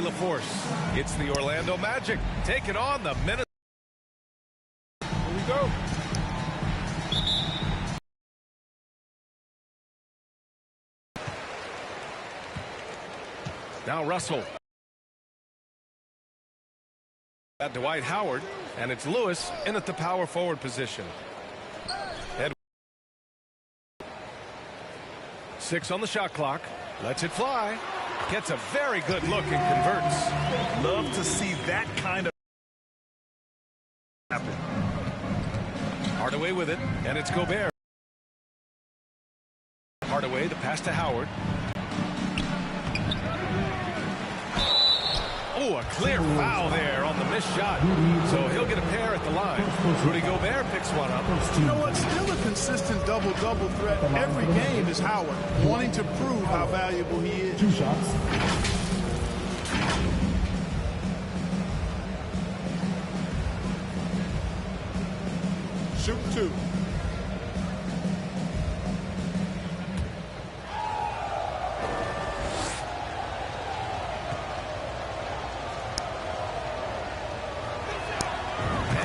the force. It's the Orlando Magic taking on the Minnesota. Here we go. Now Russell. At Dwight Howard, and it's Lewis in at the power forward position. 6 on the shot clock. Lets it fly. Gets a very good look and converts. Love to see that kind of happen. Hardaway with it, and it's Gobert. Hardaway, the pass to Howard. Oh, a clear foul there on the missed shot. So he'll get a pair at the line. Rudy Gobert picks one up. You know what? Still a consistent double-double threat every game is Howard, wanting to prove how valuable he is. 2 shots. Shoot 2.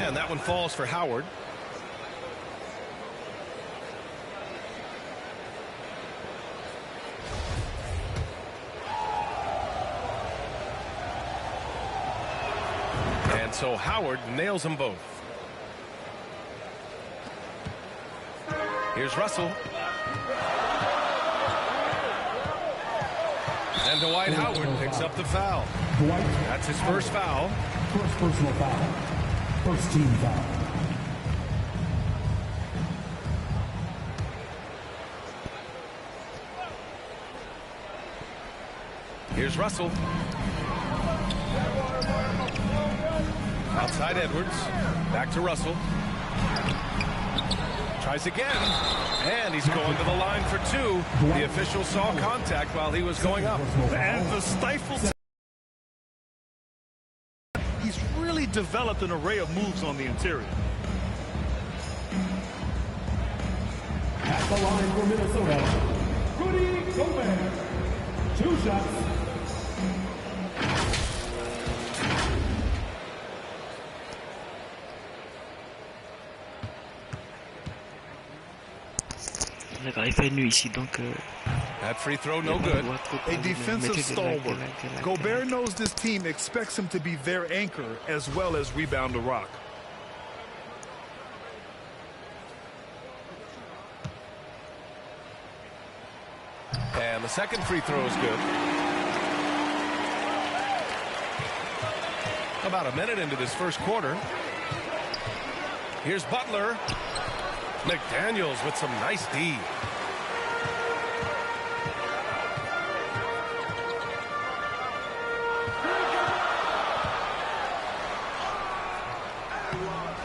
And that one falls for Howard. And so Howard nails them both. Here's Russell. And Dwight Howard picks up the foul. That's his first foul. First personal foul. First team foul. Here's Russell. Outside Edwards. Back to Russell. Tries again. And he's going to the line for 2. The official saw contact while he was going up. And the stifle. He's really developed an array of moves on the interior. At the line for Minnesota, Rudy Gobert. 2 shots. Il fait nuit ici, donc that free throw no good. A defensive stalwart. Gobert knows this team expects him to be their anchor as well as rebound the rock. And the second free throw is good. About a minute into this first quarter. Here's Butler. McDaniels with some nice D.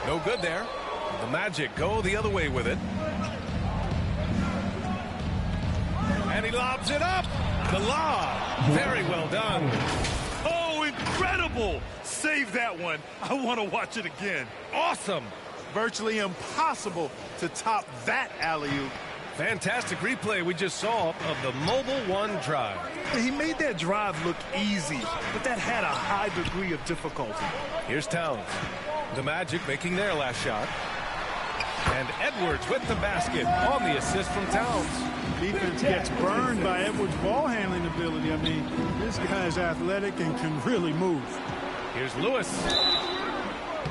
No good there. The Magic go the other way with it. And he lobs it up. The lob. Very well done. Oh, incredible. Save that one. I want to watch it again. Awesome. Virtually impossible to top that alley-oop. Fantastic replay we just saw of the Mobile One drive. He made that drive look easy, but that had a high degree of difficulty. Here's Towns. The Magic making their last shot. And Edwards with the basket on the assist from Towns. Defense gets burned by Edwards' ball handling ability. I mean, this guy's athletic and can really move. Here's Lewis.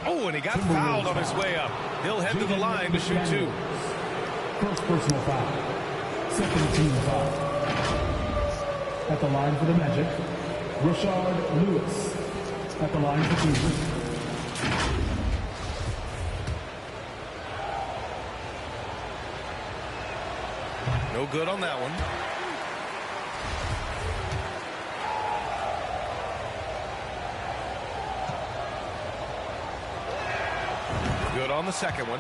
Oh, and he got fouled on his way up. He'll head to the line to shoot 2. First personal foul. Second team foul. At the line for the Magic, Rashard Lewis. At the line for Cleveland. No good on that one. Good on the second one.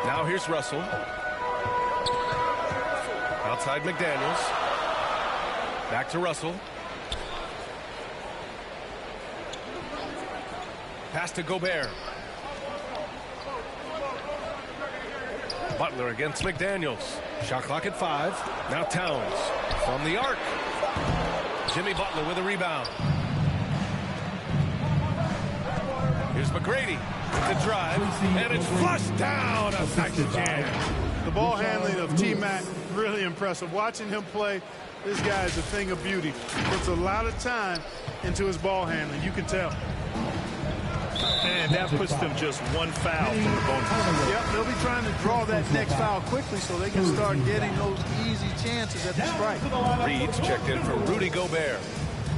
Now here's Russell. Outside McDaniels. Back to Russell. Pass to Gobert. Butler against McDaniels. Shot clock at 5. Now Towns from the arc. Jimmy Butler with a rebound. Here's McGrady with the drive, and it's flushed down. A nice jam. The ball handling of T-Mac, really impressive. Watching him play, this guy is a thing of beauty. Puts a lot of time into his ball handling. You can tell. And that puts them just one foul from the bonus. Yep, they'll be trying to draw that next foul quickly so they can start getting those easy chances at the strike. Reed's checked in for Rudy Gobert.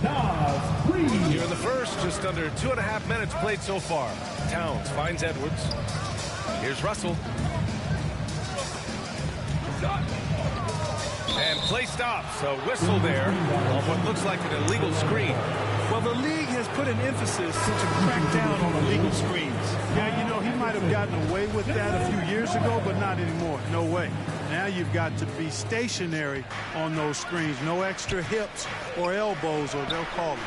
Here in the first, just under 2.5 minutes played so far. Towns finds Edwards. Here's Russell. And play stops. A whistle there on what looks like an illegal screen. Well, the league has put an emphasis to crack down on illegal screens. Yeah, you know, he might have gotten away with that a few years ago, but not anymore. No way. Now you've got to be stationary on those screens. No extra hips or elbows, or they'll call it.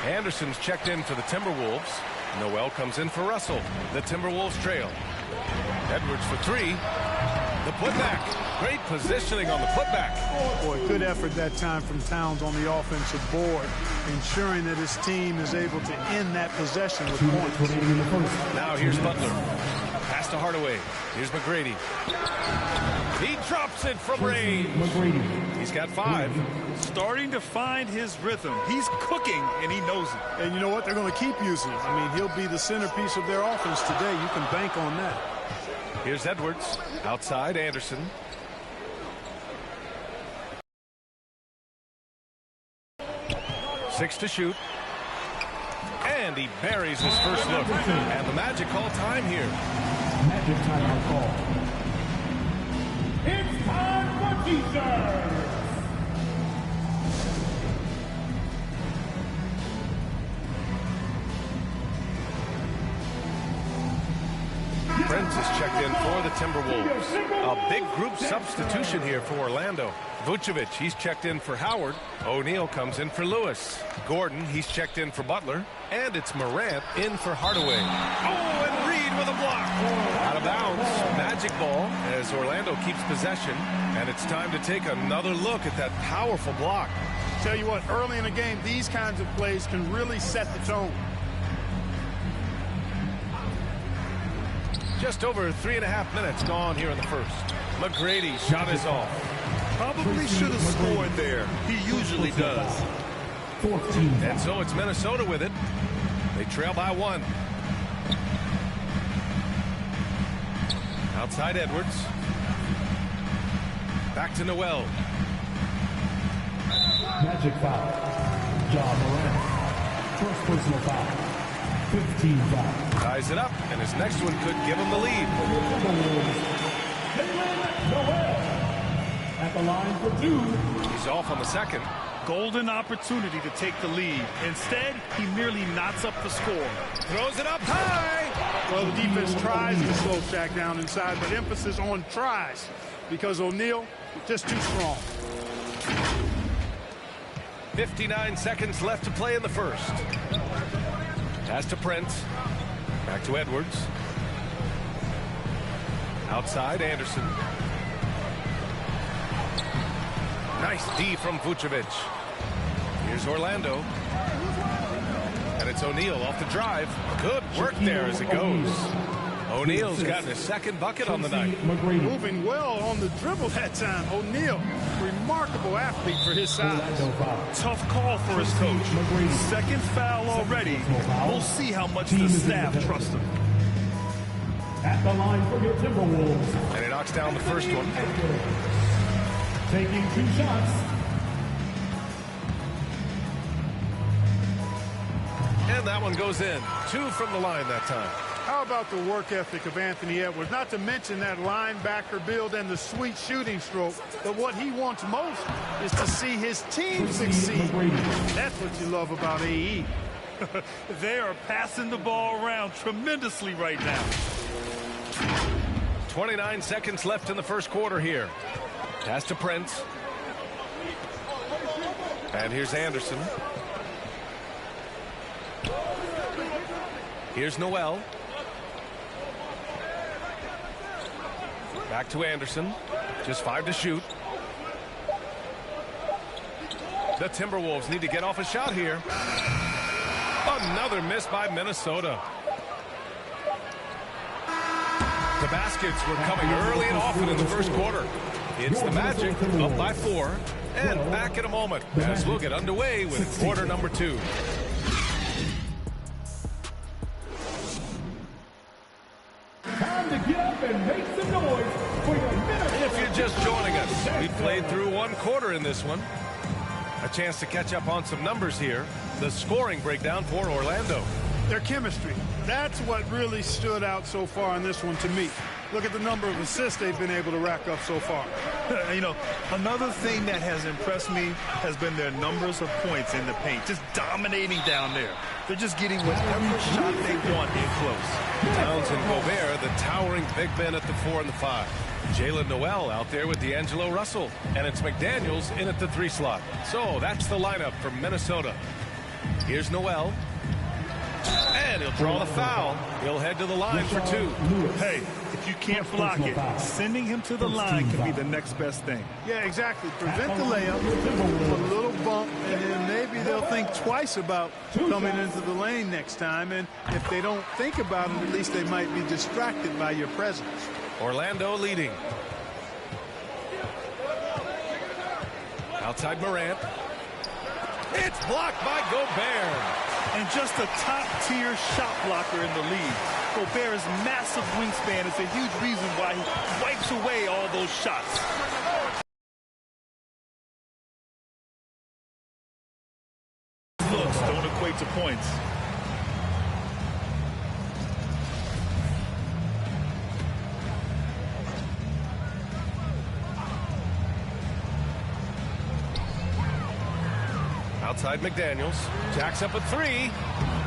Anderson's checked in for the Timberwolves. Noel comes in for Russell. The Timberwolves trail. Edwards for 3. The putback. Great positioning on the putback. Boy, good effort that time from Towns on the offensive board, ensuring that his team is able to end that possession with points. Now here's Butler. Pass to Hardaway. Here's McGrady. He drops it from range. He's got 5. Starting to find his rhythm. He's cooking, and he knows it. And you know what? They're going to keep using him. I mean, he'll be the centerpiece of their offense today. You can bank on that. Here's Edwards. Outside, Anderson. Six to shoot. And he buries his first look. And the Magic call time here. Magic timeout call. It's time for teasers. Prince is checked in for the Timberwolves. A big group substitution here for Orlando. Vucevic, he's checked in for Howard. O'Neal comes in for Lewis. Gordon, he's checked in for Butler. And it's Morant in for Hardaway. Oh, and Reed with a block. Out of bounds. Magic ball as Orlando keeps possession. And it's time to take another look at that powerful block. Tell you what, early in the game, these kinds of plays can really set the tone. Just over 3.5 minutes gone here in the first. McGrady shot is off. Probably should have scored there. He usually does. And so it's Minnesota with it. They trail by 1. Outside Edwards. Back to Noel. Magic foul. John Morant. First personal foul. 15 foul. Ties it up, and his next one could give him the lead. At the line for 2. He's off on the second. Golden opportunity to take the lead. Instead, he merely knots up the score. Throws it up high. Well, the defense tries to slow Shaq down inside, but emphasis on tries because O'Neal just too strong. 59 seconds left to play in the first. Pass to Prince. Back to Edwards. Outside, Anderson. Nice D from Vucevic. Here's Orlando. And it's O'Neal off the drive. Good work there as it goes. O'Neal's gotten his second bucket on the night. Moving well on the dribble that time. O'Neal, remarkable athlete for his size. Tough call for his coach. Second foul already. We'll see how much the staff trusts him. At the line for your Timberwolves. And he knocks down the first one. Taking 2 shots. And that one goes in. 2 from the line that time. How about the work ethic of Anthony Edwards? Not to mention that linebacker build and the sweet shooting stroke. But what he wants most is to see his team succeed. That's what you love about AE. They are passing the ball around tremendously right now. 29 seconds left in the first quarter here. Pass to Prince. And here's Anderson. Here's Noel. Back to Anderson. Just 5 to shoot. The Timberwolves need to get off a shot here. Another miss by Minnesota. The baskets were coming early and often in the first quarter. It's the Magic up by 4. And back in a moment as we'll get underway with quarter number 2. Time to get up and make some noise for your minute. If you're just joining us, we played through 1 quarter in this one. A chance to catch up on some numbers here. The scoring breakdown for Orlando. Their chemistry. That's what really stood out so far in this one to me. Look at the number of assists they've been able to rack up so far. You know, another thing that has impressed me has been their numbers of points in the paint. Just dominating down there. They're just getting whatever shot they want in close. Towns and Gobert, the towering big men at the 4 and the 5. Jalen Noel out there with D'Angelo Russell. And it's McDaniels in at the 3 slot. So that's the lineup for Minnesota. Here's Noel. And he'll draw the foul. He'll head to the line for 2. Hey, if you can't block it, sending him to the line can be the next best thing. Yeah, exactly. Prevent the layup, a little bump, and then maybe they'll think twice about coming into the lane next time. And if they don't think about it, at least they might be distracted by your presence. Orlando leading. Outside Morant. It's blocked by Gobert. And just a top-tier shot blocker in the league. Gobert's massive wingspan is a huge reason why he wipes away all those shots. Looks don't equate to points. Outside McDaniels. Jacks up a 3.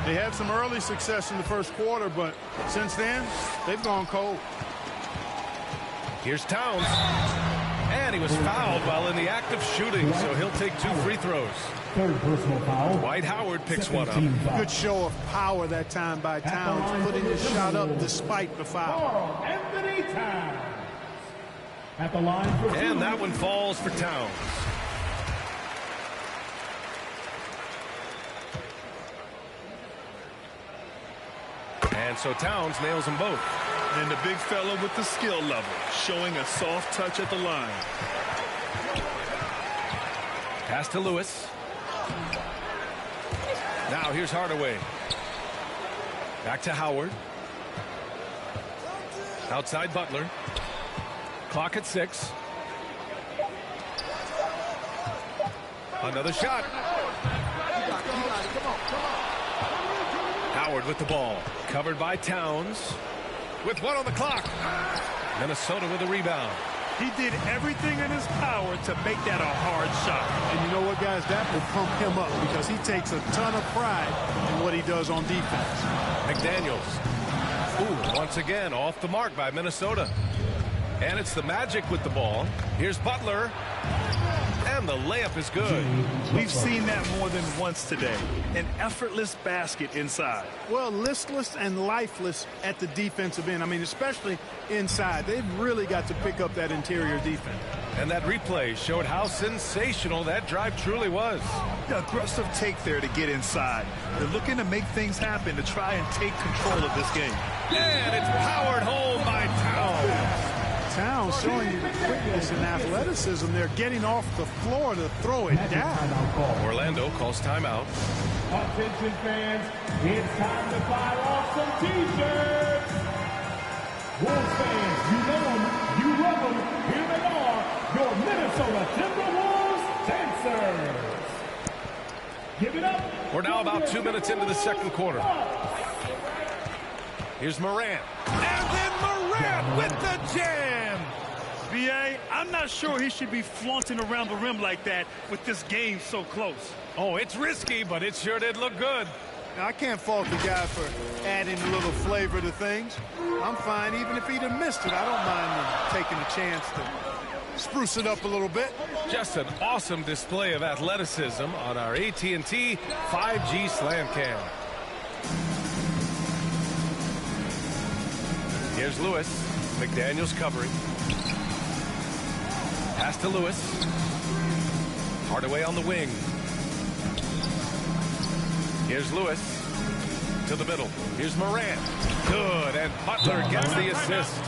They had some early success in the first quarter, but since then, they've gone cold. Here's Towns. And he was fouled while in the act of shooting, so he'll take 2 free throws. Third personal foul. Dwight Howard picks one up. Good show of power that time by Towns, putting his shot up despite the foul. Anthony Towns. At the line for 2. And that one falls for Towns. And so Towns nails them both. And the big fella with the skill level, showing a soft touch at the line. Pass to Lewis. Now here's Hardaway. Back to Howard. Outside Butler. Clock at 6. Another shot. Howard with the ball. Covered by Towns. With 1 on the clock. Minnesota with a rebound. He did everything in his power to make that a hard shot. And you know what, guys? That will pump him up because he takes a ton of pride in what he does on defense. McDaniels. Ooh, once again, off the mark by Minnesota. And it's the Magic with the ball. Here's Butler. And the layup is good. We've seen that more than once today. An effortless basket inside. Well, listless and lifeless at the defensive end. I mean, especially inside. They've really got to pick up that interior defense. And that replay showed how sensational that drive truly was. The aggressive take there to get inside. They're looking to make things happen to try and take control of this game. And it's powered home by Towns. Towns showing you the quickness and athleticism. They're getting off the floor to throw it down. Orlando calls timeout. Attention fans, it's time to fire off some t-shirts. Wolves fans, you know them, you love them. Here they are, your Minnesota Timberwolves dancers. Give it up. We're now about 2 minutes into the second quarter. Here's Morant. And then Morant with the jam. B.A., I'm not sure he should be flaunting around the rim like that with this game so close. Oh, it's risky, but it sure did look good. Now, I can't fault the guy for adding a little flavor to things. I'm fine even if he'd have missed it. I don't mind taking a chance to spruce it up a little bit. Just an awesome display of athleticism on our AT&T 5G Slam Cam. Here's Lewis. McDaniels covering. Pass to Lewis. Hardaway on the wing. Here's Lewis to the middle. Here's Morant. Good, and Butler gets the assist.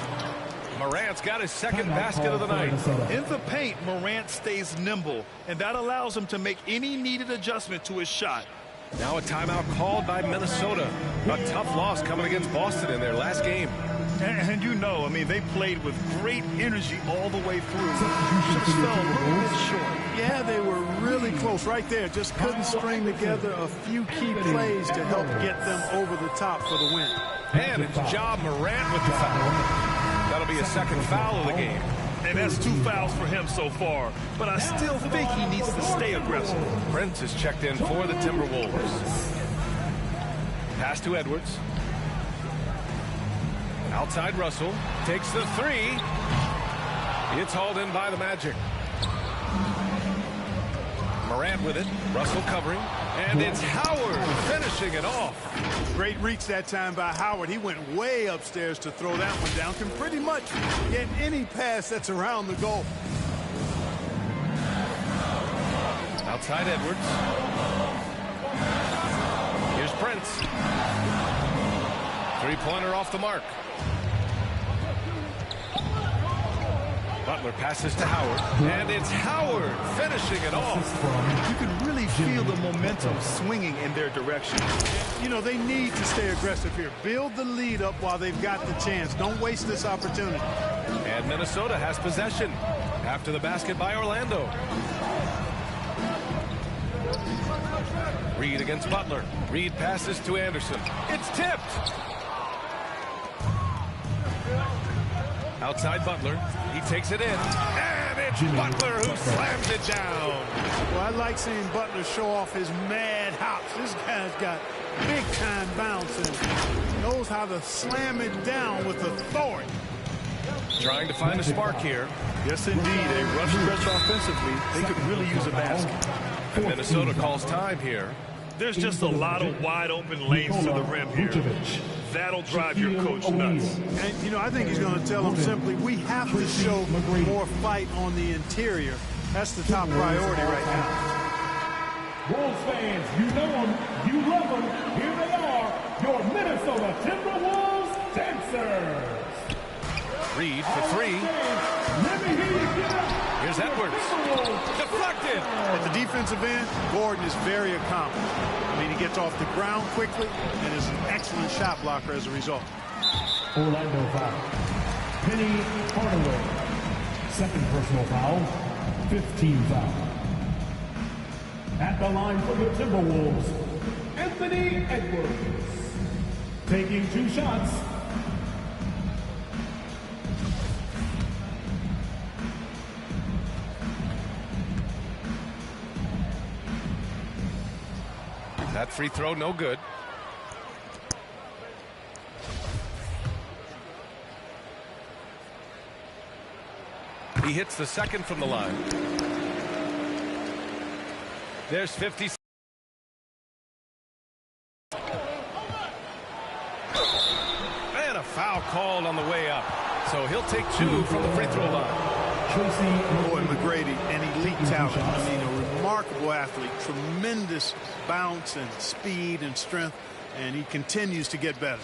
Morant's got his second basket of the night. In the paint, Morant stays nimble, and that allows him to make any needed adjustment to his shot. Now a timeout called by Minnesota. A tough loss coming against Boston in their last game. And you know, I mean, they played with great energy all the way through. Just fell a little bit short. Yeah, they were really close right there. Just couldn't string together a few key plays to help get them over the top for the win. And it's Ja Morant with the foul. That'll be a second foul of the game. And that's 2 fouls for him so far. But I still think he needs to stay aggressive. Prince is checked in for the Timberwolves. Pass to Edwards. Outside Russell. Takes the three. It's hauled in by the Magic. Morant with it. Russell covering. And it's Howard finishing it off. Great reach that time by Howard. He went way upstairs to throw that one down. Can pretty much get any pass that's around the goal. Outside Edwards. Here's Prince. Three-pointer off the mark. Butler passes to Howard, and it's Howard finishing it off. You can really feel the momentum swinging in their direction. You know, they need to stay aggressive here. Build the lead up while they've got the chance. Don't waste this opportunity. And Minnesota has possession after the basket by Orlando. Reed against Butler. Reed passes to Anderson. It's tipped. Outside Butler. He takes it in. And it's Butler who slams it down. Well, I like seeing Butler show off his mad hops. This guy's got big-time bounce and knows how to slam it down with authority. Trying to find a spark here. Yes, indeed. A rough stretch offensively. They could really use a basket. And Minnesota calls time here. There's just a lot of wide open lanes to the rim here. That'll drive your coach nuts. And, you know, I think he's going to tell them simply, we have to show more fight on the interior. That's the top priority right now. Wolves fans, you know them, you love them. Here they are, your Minnesota Timberwolves dancers. Reed for three. Here's Edwards. Deflected. At the defensive end, Gordon is very accomplished. I mean, he gets off the ground quickly and is an excellent shot blocker as a result. Orlando foul. Penny Hardaway. Second personal foul. 15 foul. At the line for the Timberwolves, Anthony Edwards. Taking 2 shots. That free throw, no good. He hits the second from the line. There's 50. And a foul called on the way up. So he'll take 2 from the free throw line. Boy, McGrady, an elite talent. I mean, a remarkable athlete. Tremendous bounce and speed and strength. And he continues to get better.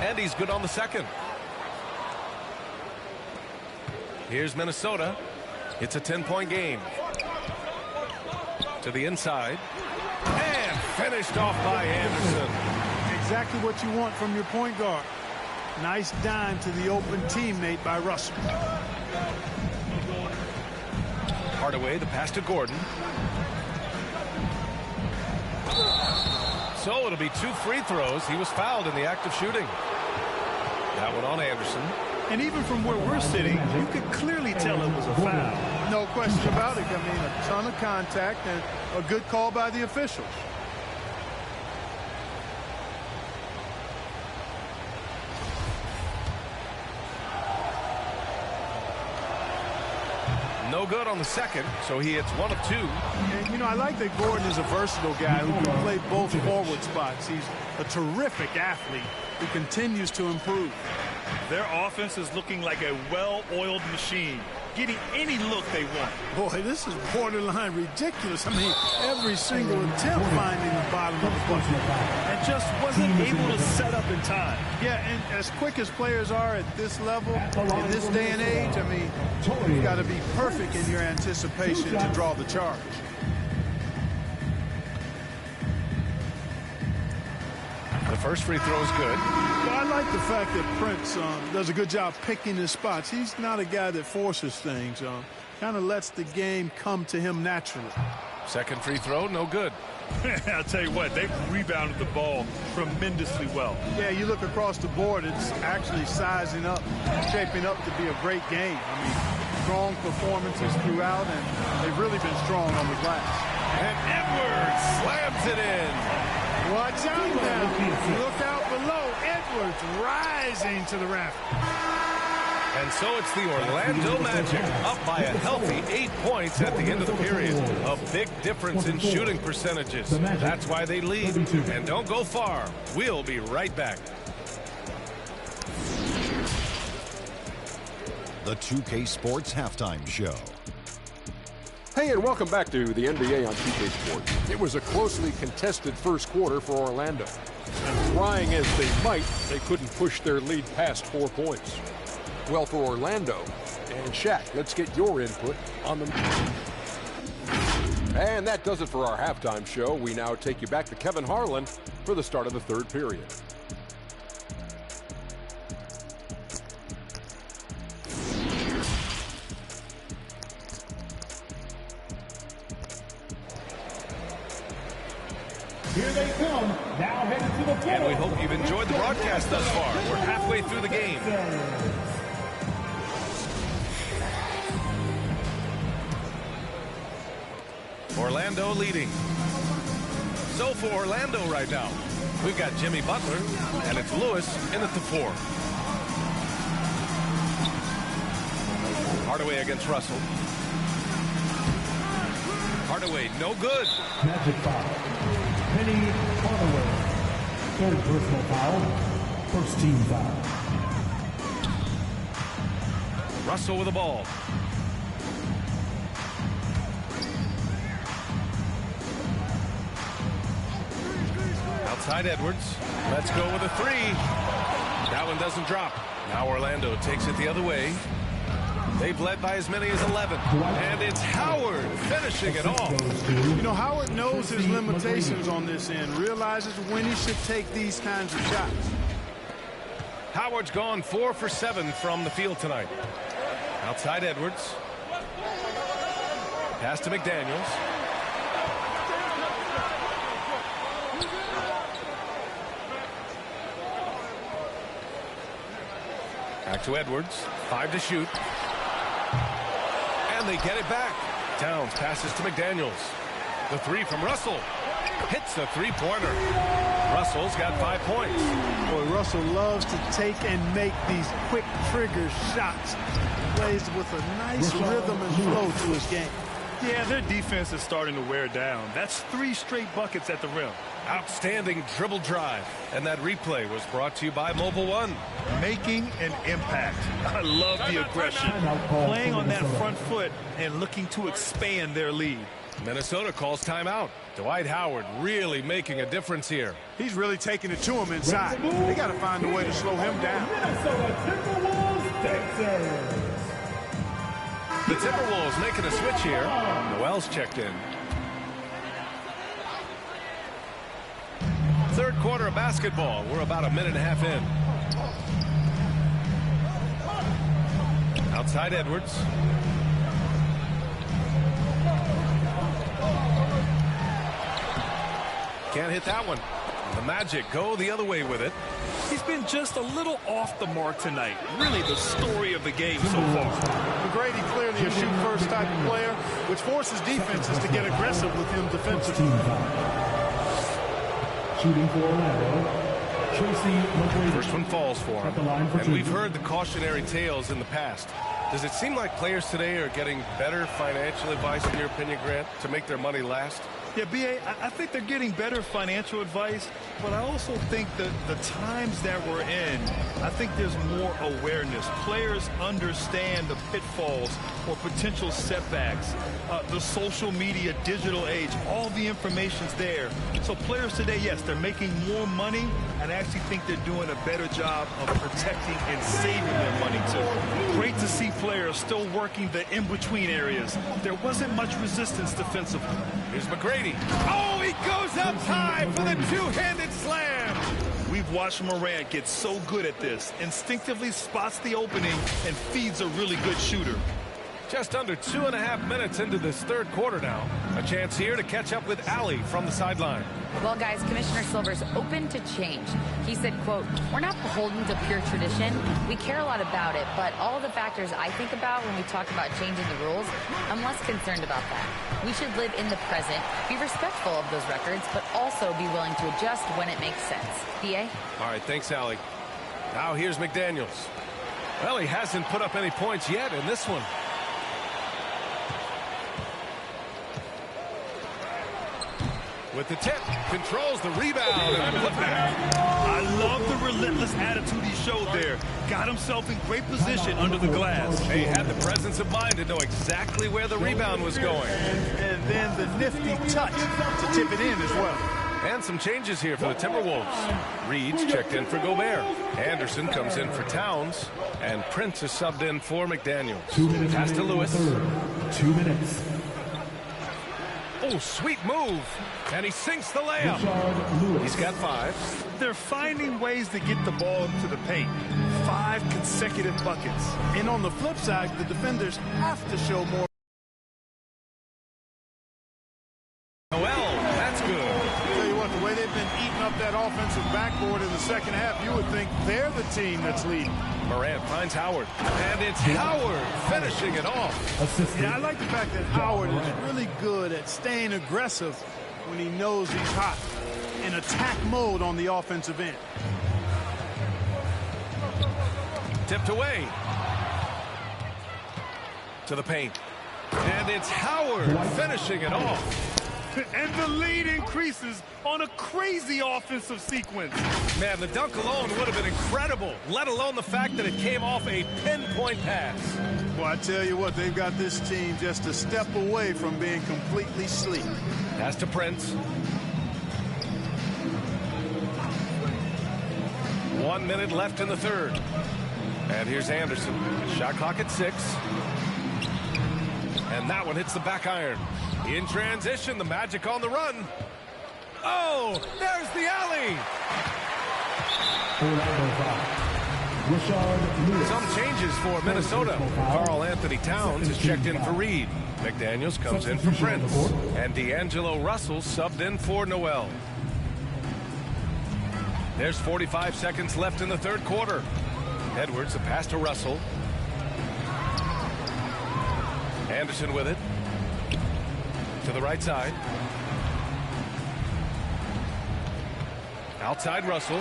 And he's good on the second. Here's Minnesota. It's a 10-point game. To the inside. And finished off by Anderson. Exactly what you want from your point guard. Nice dime to the open teammate by Russell. Hardaway, the pass to Gordon. So it'll be 2 free throws. He was fouled in the act of shooting. That one on Anderson. And even from where we're sitting, you could clearly tell it was a foul. No question about it. I mean, a ton of contact and a good call by the officials. No good on the second, so he hits 1 of 2. And, you know, I like that Gordon is a versatile guy who can play both forward spots. He's a terrific athlete, He continues to improve. Their offense is looking like a well-oiled machine, getting any look they want. Boy, this is borderline ridiculous. I mean, every single attempt finding the bottom of the bucket. And just wasn't able to set up in time. Yeah, and as quick as players are at this level, in this day and age, I mean, you've got to be perfect in your anticipation to draw the charge. The first free throw is good. Well, I like the fact that Prince does a good job picking his spots. He's not a guy that forces things. Kind of lets the game come to him naturally. Second free throw, no good. I'll tell you what, they've rebounded the ball tremendously well. Yeah, you look across the board, it's actually sizing up, shaping up to be a great game. I mean, strong performances throughout, and they've really been strong on the glass. And Edwards slams it in. Watch out now. Look out below. Edwards rising to the raft. And so it's the Orlando Magic up by a healthy 8 points at the end of the period. A big difference in shooting percentages. That's why they lead. And don't go far. We'll be right back. The 2K Sports Halftime Show. Hey, and welcome back to the NBA on 2K Sports. It was a closely contested first quarter for Orlando. And trying as they might, they couldn't push their lead past 4 points. Well, for Orlando, and Shaq, let's get your input on the... And that does it for our halftime show. We now take you back to Kevin Harlan for the start of the third period. Here they come, now headed to the floor. And we hope you've enjoyed the broadcast thus far. We're halfway through the game. Orlando leading. So for Orlando right now, we've got Jimmy Butler, and it's Lewis in at the 4. Hardaway against Russell. Hardaway, no good. Magic foul. Penny Hardaway. Third personal foul. First team foul. Russell with the ball. Outside Edwards. Let's go with a 3. That one doesn't drop. Now Orlando takes it the other way. They've led by as many as 11. And it's Howard finishing it off. You know, Howard knows his limitations on this end, realizes when he should take these kinds of shots. Howard's gone 4 for 7 from the field tonight. Outside Edwards. Pass to McDaniels. Back to Edwards. 5 to shoot. And they get it back. Towns passes to McDaniels. The 3 from Russell. Hits the three-pointer. Russell's got 5 points. Boy, Russell loves to take and make these quick trigger shots. Plays with a nice rhythm and flow to his game. Yeah, their defense is starting to wear down. That's 3 straight buckets at the rim. Outstanding dribble drive. And that replay was brought to you by Mobile One. Making an impact. I love the aggression. Playing on that front foot and looking to expand their lead. Minnesota calls timeout. Dwight Howard really making a difference here. He's really taking it to him inside. They got to find a way to slow him down. Minnesota Timberwolves dancers. The Timberwolves making a switch here. Noel's checked in. Third quarter of basketball. We're about a minute and a half in. Outside Edwards. Can't hit that one. The Magic go the other way with it. He's been just a little off the mark tonight. Really the story of the game so far. McGrady clearly a shoot-first type of player, which forces defenses to get aggressive with him defensively. Shooting for Orlando. Tracy McGrady. First one falls for him. And we've heard the cautionary tales in the past. Does it seem like players today are getting better financial advice, in your opinion, Grant, to make their money last? Yeah, B.A., I think they're getting better financial advice, But I also think that the times that we're in, I think there's more awareness. Players understand the pitfalls or potential setbacks. The social media, digital age, all the information's there. So players today, yes, they're making more money, and I actually think they're doing a better job of protecting and saving their money too. Great to see players still working the in-between areas. There wasn't much resistance defensively. Here's McGrady. Oh, he goes up high for the two-handed slam. We've watched Morant get so good at this. Instinctively spots the opening and feeds a really good shooter. Just under 2.5 minutes into this third quarter now. A chance here to catch up with Allie from the sideline. Well, guys, Commissioner Silver's open to change. He said, quote, "We're not beholden to pure tradition. We care a lot about it, but all the factors I think about when we talk about changing the rules, I'm less concerned about that. We should live in the present, be respectful of those records, but also be willing to adjust when it makes sense." PA? All right, thanks, Allie. Now here's McDaniels. Well, he hasn't put up any points yet in this one. With the tip, controls the rebound and put back. I love the relentless attitude he showed there. Got himself in great position under the glass. He had the presence of mind to know exactly where the rebound was going. And then the nifty touch to tip it in as well. And some changes here for the Timberwolves. Reed's checked in for Gobert. Anderson comes in for Towns. And Prince is subbed in for McDaniels. Pass to Lewis. 2 minutes. Oh, sweet move. And he sinks the layup. He's got 5. They're finding ways to get the ball to the paint. 5 consecutive buckets. And on the flip side, the defenders have to show more. Well, that's good. I'll tell you what, the way they've been eating up that offensive backboard in the second half, you would think they're the team that's leading. Morant finds Howard. And it's Howard finishing it off. Yeah, I like the fact that Howard is really good at staying aggressive when he knows he's hot. In attack mode on the offensive end. Tipped away. To the paint. And it's Howard finishing it off. And the lead increases on a crazy offensive sequence. Man, the dunk alone would have been incredible, let alone the fact that it came off a pinpoint pass. Well, I tell you what, they've got this team just a step away from being completely sleek. Pass to Prince. 1 minute left in the third. And here's Anderson. Shot clock at 6. And that one hits the back iron. In transition, the Magic on the run. Oh, there's the alley. Some changes for Minnesota. Karl-Anthony Towns is checked in for Reed. McDaniels comes in for Prince. And D'Angelo Russell subbed in for Noel. There's 45 seconds left in the third quarter. Edwards, a pass to Russell. Anderson with it. To the right side. Outside Russell.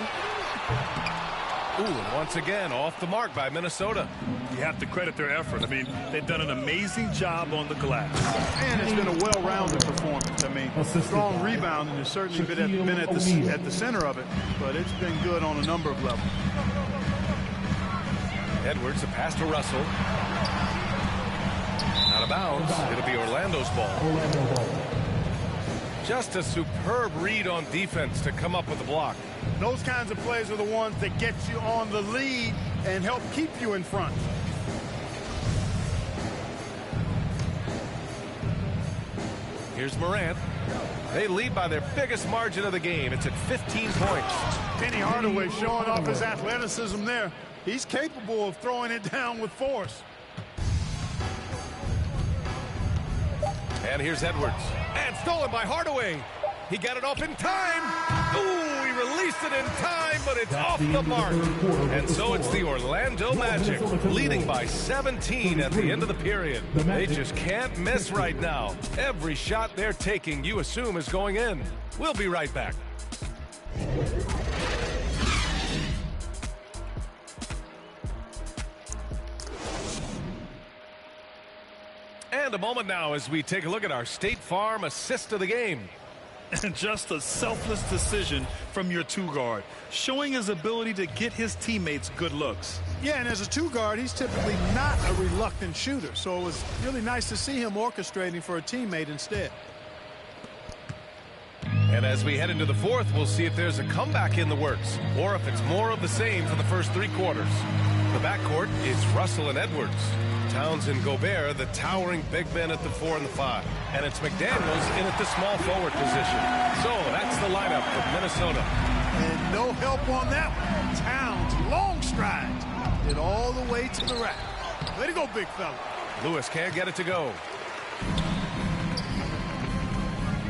Ooh, and once again, off the mark by Minnesota. You have to credit their effort. I mean, they've done an amazing job on the glass. And it's been a well-rounded performance. I mean, strong rebounding has certainly been at the center of it, but it's been good on a number of levels. Edwards, a pass to Russell. Out of bounds. It'll be Orlando's ball. Just a superb read on defense to come up with the block. Those kinds of plays are the ones that get you on the lead and help keep you in front. Here's Morant. They lead by their biggest margin of the game. It's at 15 points. Penny Hardaway showing off his athleticism there. He's capable of throwing it down with force. And here's Edwards. And stolen by Hardaway. He got it off in time. Ooh, he released it in time, but it's off the mark. And so it's the Orlando Magic, leading by 17 at the end of the period. They just can't miss right now. Every shot they're taking, you assume, is going in. We'll be right back. And a moment now as we take a look at our State Farm assist of the game. And just a selfless decision from your two-guard, showing his ability to get his teammates good looks. Yeah, and as a two-guard, he's typically not a reluctant shooter, so it was really nice to see him orchestrating for a teammate instead. And as we head into the fourth, we'll see if there's a comeback in the works, or if it's more of the same for the first three quarters. The backcourt is Russell and Edwards. Towns and Gobert, the towering big men at the 4 and the 5. And it's McDaniels in at the small forward position. So that's the lineup for Minnesota. And no help on that one. Towns, long strides, get all the way to the rack. Way to go, big fella. Lewis can't get it to go.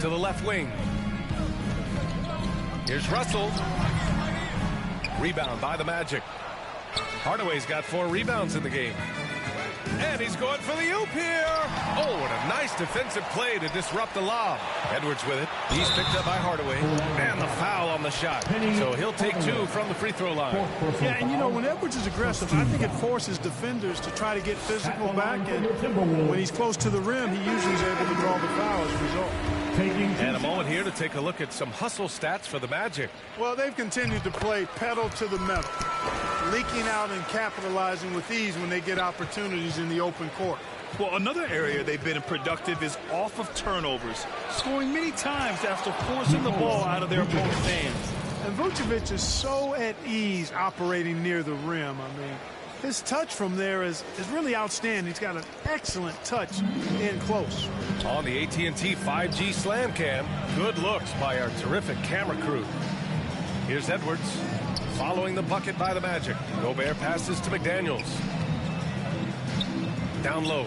To the left wing. Here's Russell. Rebound by the Magic. Hardaway's got 4 rebounds in the game. And he's going for the oop here. Oh, what a nice defensive play to disrupt the lob. Edwards with it. He's picked up by Hardaway. And the foul on the shot. So he'll take 2 from the free throw line. Yeah, and you know, when Edwards is aggressive, I think it forces defenders to try to get physical back. And when he's close to the rim, he usually is able to draw the foul as a result. And a moment here to take a look at some hustle stats for the Magic. Well, they've continued to play pedal to the metal, leaking out and capitalizing with ease when they get opportunities in the open court. Well, another area they've been productive is off of turnovers, scoring many times after forcing the ball out of their opponent's hands. And Vucevic is so at ease operating near the rim. I mean, his touch from there is really outstanding. He's got an excellent touch in close. On the AT&T 5G Slam Cam, good looks by our terrific camera crew. Here's Edwards, following the bucket by the Magic. Gobert passes to McDaniels. Down low.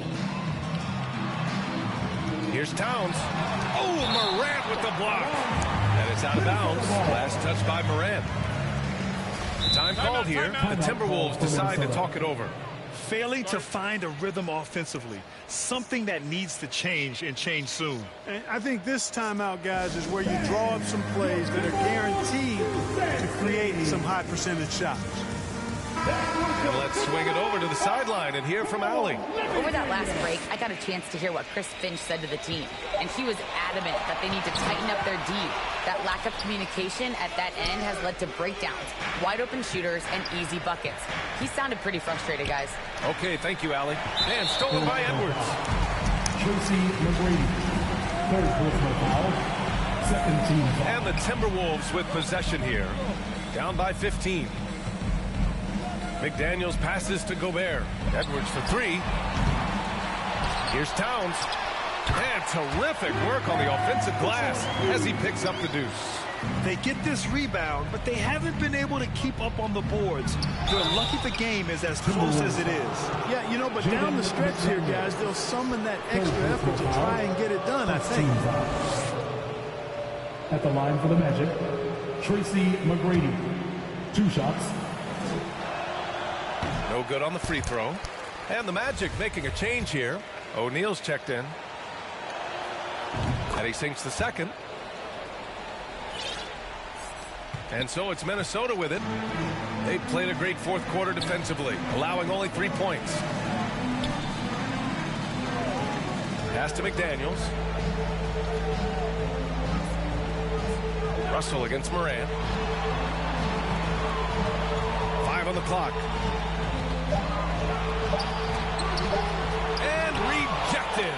Here's Towns. Oh, Morant with the block. And it's out of bounds. Last touch by Morant. Time called here. The Timberwolves decide to talk it over. Failing to find a rhythm offensively, something that needs to change and change soon. And I think this timeout, guys, is where you draw up some plays that are guaranteed to create some high percentage shots. And let's swing it over to the sideline and hear from Allie. Over that last break, I got a chance to hear what Chris Finch said to the team, and he was adamant that they need to tighten up their D. That lack of communication at that end has led to breakdowns, wide open shooters, and easy buckets. He sounded pretty frustrated, guys. Okay, thank you, Allie. And stolen by Edwards. Tracy McGrady, third personal foul, second team foul. And the Timberwolves with possession here, down by 15. McDaniels passes to Gobert. Edwards for 3. Here's Towns. And terrific work on the offensive glass as he picks up the deuce. They get this rebound, but they haven't been able to keep up on the boards. They're lucky the game is as close as it is. Yeah, you know, but down the stretch here, guys, they'll summon that extra effort to try and get it done, I think. At the line for the Magic, Tracy McGrady. 2 shots. No good on the free throw. And the Magic making a change here. O'Neal's checked in. And he sinks the second. And so it's Minnesota with it. They played a great fourth quarter defensively, allowing only 3 points. Pass to McDaniels. Russell against Morant. 5 on the clock. And rejected.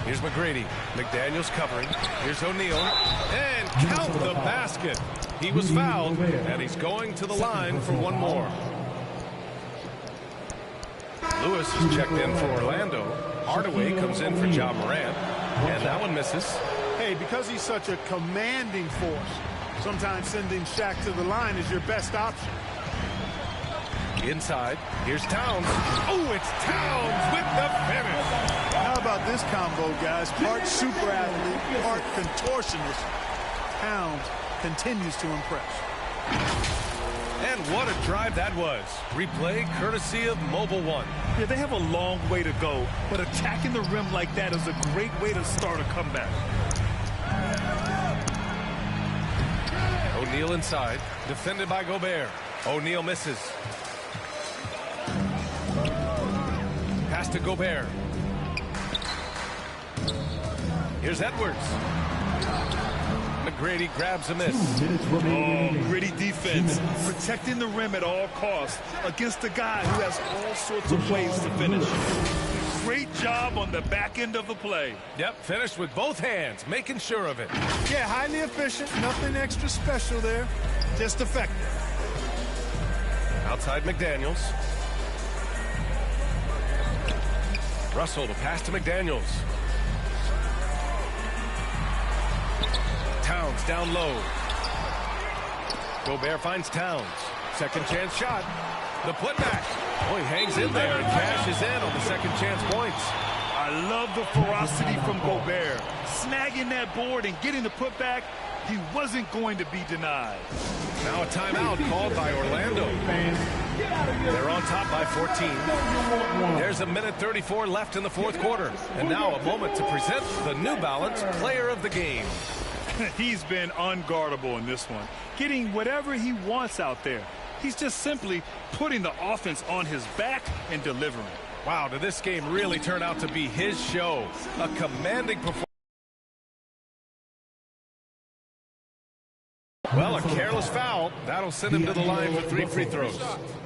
Here's McGrady. McDaniels covering. Here's O'Neal. And count the basket. He was fouled, and he's going to the line for one more. Lewis is checked in for Orlando. Hardaway comes in for Ja Morant. And that one misses. Hey, because he's such a commanding force, sometimes sending Shaq to the line is your best option. Inside, here's Towns. Oh, it's Towns with the finish. How about this combo, guys? Part super athlete, part contortionist. Towns continues to impress. And what a drive that was. Replay courtesy of Mobile One. Yeah, they have a long way to go, but attacking the rim like that is a great way to start a comeback. O'Neal inside, defended by Gobert. O'Neal misses. Pass to Gobert. Here's Edwards. McGrady grabs a miss. Oh, gritty defense, protecting the rim at all costs against a guy who has all sorts of ways to finish. Great job on the back end of the play. Yep, finished with both hands, making sure of it. Yeah, highly efficient, nothing extra special there, just effective. Outside McDaniels. Russell to pass to McDaniels. Towns down low. Gobert finds Towns. Second chance shot. The putback. Oh, he hangs in there and cashes in on the second chance points. I love the ferocity from Gobert. Snagging that board and getting the putback. He wasn't going to be denied. Now a timeout called by Orlando. They're on top by 14. There's a minute 34 left in the fourth quarter. And now a moment to present the New Balance Player of the Game. He's been unguardable in this one, getting whatever he wants out there. He's just simply putting the offense on his back and delivering. Wow, did this game really turn out to be his show? A commanding performance. Well, a careless foul. That'll send him to the line for 3 free throws.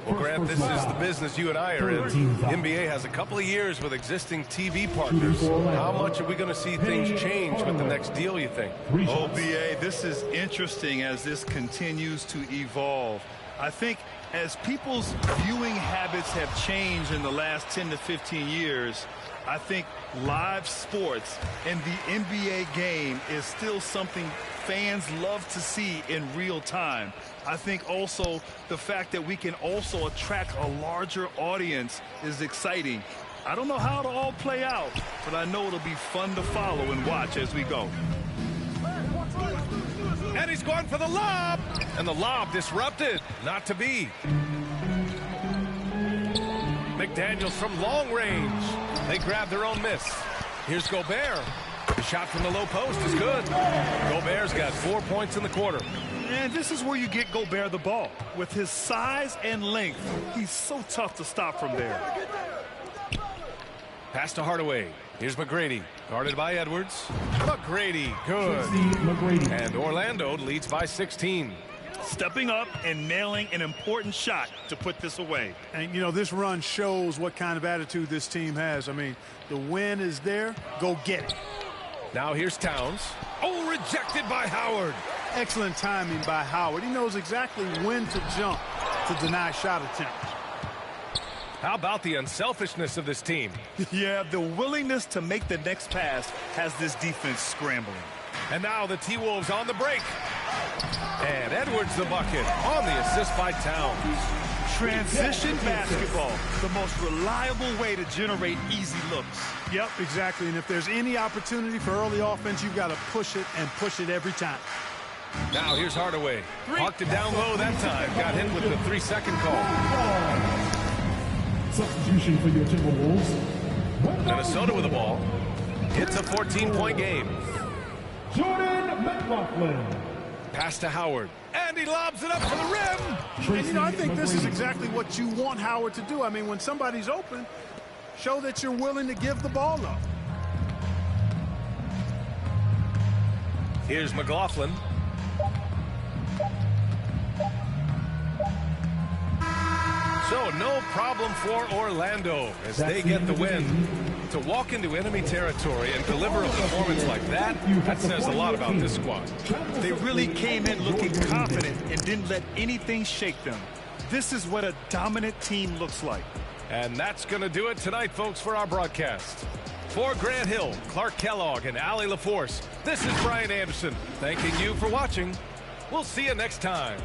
Well, Grant, this is the business you and I are in. The NBA has a couple of years with existing TV partners. How much are we going to see things change with the next deal, you think? Oh, BA, this is interesting as this continues to evolve. I think as people's viewing habits have changed in the last 10 to 15 years, I think live sports and the NBA game is still something fans love to see in real time. I think also the fact that we can also attract a larger audience is exciting. I don't know how it'll all play out, but I know it'll be fun to follow and watch as we go. And he's going for the lob. And the lob disrupted. Not to be. McDaniels from long range. They grab their own miss. Here's Gobert. The shot from the low post is good. Gobert's got 4 points in the quarter. And this is where you get Gobert the ball. With his size and length, he's so tough to stop from there. Pass to Hardaway. Here's McGrady, guarded by Edwards. McGrady, good. And Orlando leads by 16. Stepping up and nailing an important shot to put this away. And, you know, this run shows what kind of attitude this team has. I mean, the win is there. Go get it. Now here's Towns. Oh, rejected by Howard. Excellent timing by Howard. He knows exactly when to jump to deny shot attempt. How about the unselfishness of this team? Yeah, the willingness to make the next pass has this defense scrambling. And now the T-Wolves on the break. And Edwards the bucket on the assist by Towns. Transition basketball, the most reliable way to generate easy looks. Yep, exactly. And if there's any opportunity for early offense, you've got to push it and push it every time. Now here's Hardaway. Parked it down low that time. Got hit with the 3-second call. Substitution for your Timberwolves. Minnesota with the ball. It's a 14-point game. Jordan McLaughlin. Pass to Howard. And he lobs it up for the rim. And, you know, I think this is exactly what you want Howard to do. I mean, when somebody's open, show that you're willing to give the ball up. Here's McLaughlin. So no problem for Orlando as they get the win. To walk into enemy territory and deliver a performance like that says a lot about this squad. They really came in looking confident and didn't let anything shake them. This is what a dominant team looks like. And that's going to do it tonight, folks, for our broadcast. For Grant Hill, Clark Kellogg, and Allie LaForce, this is Brian Anderson thanking you for watching. We'll see you next time.